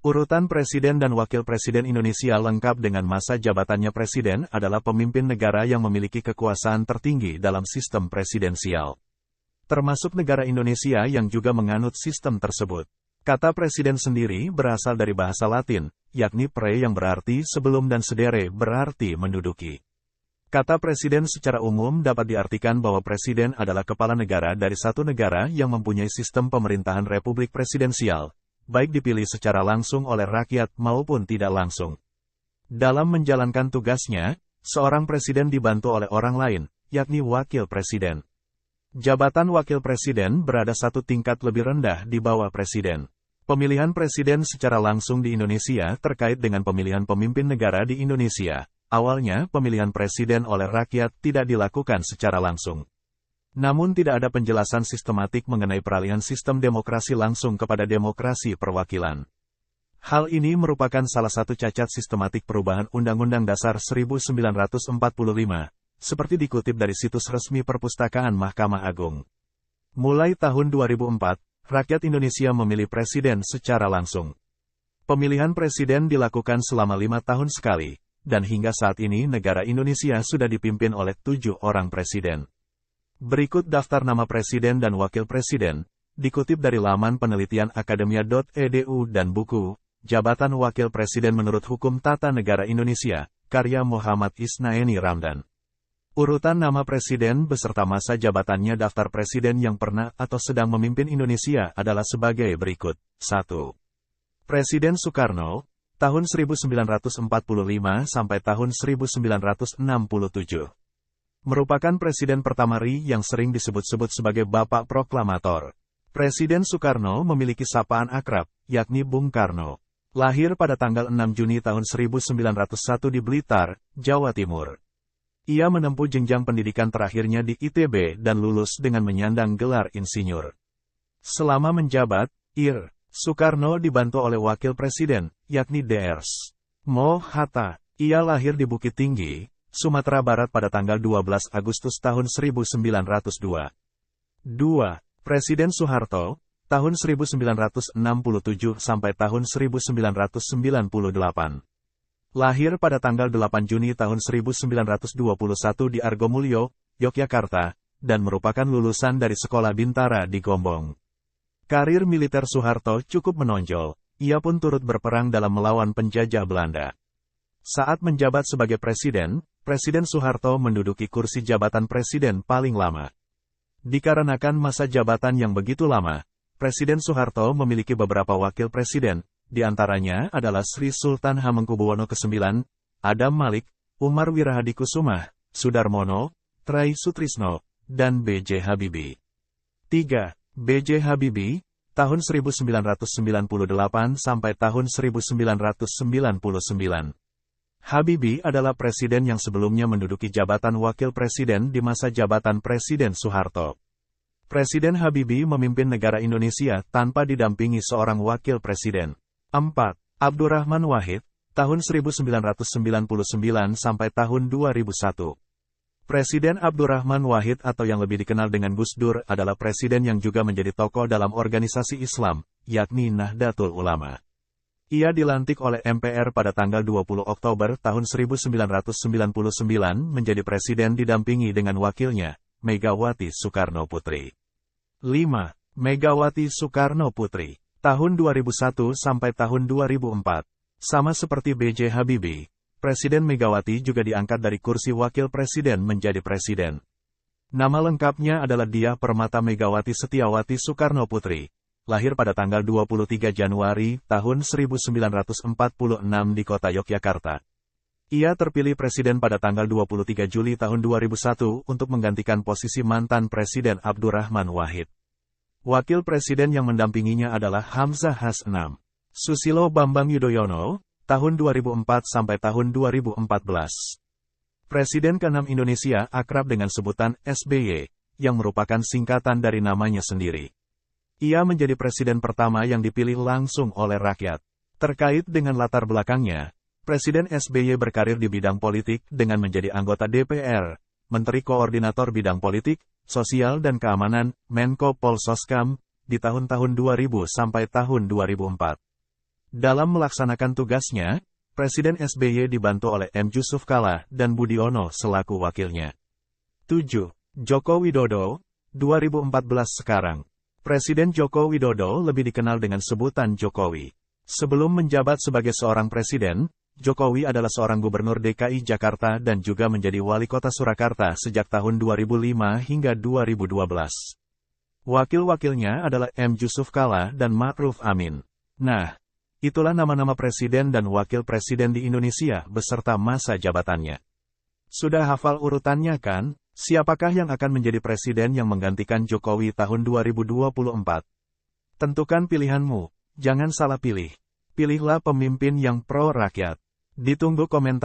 Urutan Presiden dan Wakil Presiden Indonesia lengkap dengan masa jabatannya. Presiden adalah pemimpin negara yang memiliki kekuasaan tertinggi dalam sistem presidensial. Termasuk negara Indonesia yang juga menganut sistem tersebut. Kata presiden sendiri berasal dari bahasa Latin, yakni pre yang berarti sebelum dan sedere berarti menduduki. Kata presiden secara umum dapat diartikan bahwa presiden adalah kepala negara dari satu negara yang mempunyai sistem pemerintahan republik presidensial, baik dipilih secara langsung oleh rakyat maupun tidak langsung. Dalam menjalankan tugasnya, seorang presiden dibantu oleh orang lain, yakni wakil presiden. Jabatan wakil presiden berada satu tingkat lebih rendah di bawah presiden. Pemilihan presiden secara langsung di Indonesia terkait dengan pemilihan pemimpin negara di Indonesia. Awalnya, pemilihan presiden oleh rakyat tidak dilakukan secara langsung. Namun tidak ada penjelasan sistematik mengenai peralihan sistem demokrasi langsung kepada demokrasi perwakilan. Hal ini merupakan salah satu cacat sistematik perubahan Undang-Undang Dasar 1945, seperti dikutip dari situs resmi Perpustakaan Mahkamah Agung. Mulai tahun 2004, rakyat Indonesia memilih presiden secara langsung. Pemilihan presiden dilakukan selama 5 tahun sekali, dan hingga saat ini negara Indonesia sudah dipimpin oleh 7 orang presiden. Berikut daftar nama presiden dan wakil presiden, dikutip dari laman penelitian akademia.edu dan buku, Jabatan Wakil Presiden Menurut Hukum Tata Negara Indonesia, karya Muhammad Isnaini Ramdan. Urutan nama presiden beserta masa jabatannya. Daftar presiden yang pernah atau sedang memimpin Indonesia adalah sebagai berikut. 1. Presiden Soekarno, tahun 1945 sampai tahun 1967. Merupakan presiden pertama RI yang sering disebut-sebut sebagai Bapak Proklamator. Presiden Soekarno memiliki sapaan akrab, yakni Bung Karno. Lahir pada tanggal 6 Juni tahun 1901 di Blitar, Jawa Timur. Ia menempuh jenjang pendidikan terakhirnya di ITB dan lulus dengan menyandang gelar insinyur. Selama menjabat, Soekarno dibantu oleh wakil presiden, yakni Drs. Mo Hatta. Ia lahir di Bukit Tinggi, Sumatera Barat pada tanggal 12 Agustus tahun 1902. 2. Presiden Soeharto, tahun 1967 sampai tahun 1998. Lahir pada tanggal 8 Juni tahun 1921 di Argomulyo, Yogyakarta, dan merupakan lulusan dari Sekolah Bintara di Gombong. Karir militer Soeharto cukup menonjol, ia pun turut berperang dalam melawan penjajah Belanda. Saat menjabat sebagai presiden, Presiden Soeharto menduduki kursi jabatan presiden paling lama. Dikarenakan masa jabatan yang begitu lama, Presiden Soeharto memiliki beberapa wakil presiden, di antaranya adalah Sri Sultan Hamengkubuwono ke-9, Adam Malik, Umar Wirahadikusumah, Sudarmono, Try Sutrisno, dan B.J. Habibie. 3. B.J. Habibie, tahun 1998 sampai tahun 1999. Habibie adalah presiden yang sebelumnya menduduki jabatan wakil presiden di masa jabatan Presiden Soeharto. Presiden Habibie memimpin negara Indonesia tanpa didampingi seorang wakil presiden. 4. Abdurrahman Wahid, tahun 1999 sampai tahun 2001. Presiden Abdurrahman Wahid atau yang lebih dikenal dengan Gus Dur adalah presiden yang juga menjadi tokoh dalam organisasi Islam, yakni Nahdlatul Ulama. Ia dilantik oleh MPR pada tanggal 20 Oktober tahun 1999 menjadi presiden didampingi dengan wakilnya, Megawati Soekarno Putri. 5. Megawati Soekarno Putri. Tahun 2001 sampai tahun 2004. Sama seperti B.J. Habibie, Presiden Megawati juga diangkat dari kursi wakil presiden menjadi presiden. Nama lengkapnya adalah Diah Permata Megawati Setiawati Soekarno Putri. Lahir pada tanggal 23 Januari tahun 1946 di kota Yogyakarta. Ia terpilih presiden pada tanggal 23 Juli tahun 2001 untuk menggantikan posisi mantan Presiden Abdurrahman Wahid. Wakil presiden yang mendampinginya adalah Hamzah Hasnam. Susilo Bambang Yudhoyono, tahun 2004 sampai tahun 2014. Presiden ke-6 Indonesia akrab dengan sebutan SBY, yang merupakan singkatan dari namanya sendiri. Ia menjadi presiden pertama yang dipilih langsung oleh rakyat. Terkait dengan latar belakangnya, Presiden SBY berkarir di bidang politik dengan menjadi anggota DPR, Menteri Koordinator Bidang Politik, Sosial dan Keamanan, Menko Polsoskam, di tahun-tahun 2000 sampai tahun 2004. Dalam melaksanakan tugasnya, Presiden SBY dibantu oleh M. Yusuf Kalla dan Budiono selaku wakilnya. 7. Joko Widodo, 2014 sekarang. Presiden Joko Widodo lebih dikenal dengan sebutan Jokowi. Sebelum menjabat sebagai seorang presiden, Jokowi adalah seorang gubernur DKI Jakarta dan juga menjadi wali kota Surakarta sejak tahun 2005 hingga 2012. Wakil-wakilnya adalah M. Yusuf Kalla dan Ma'ruf Amin. Nah, itulah nama-nama presiden dan wakil presiden di Indonesia beserta masa jabatannya. Sudah hafal urutannya kan? Siapakah yang akan menjadi presiden yang menggantikan Jokowi tahun 2024? Tentukan pilihanmu, jangan salah pilih. Pilihlah pemimpin yang pro rakyat. Ditunggu komentar.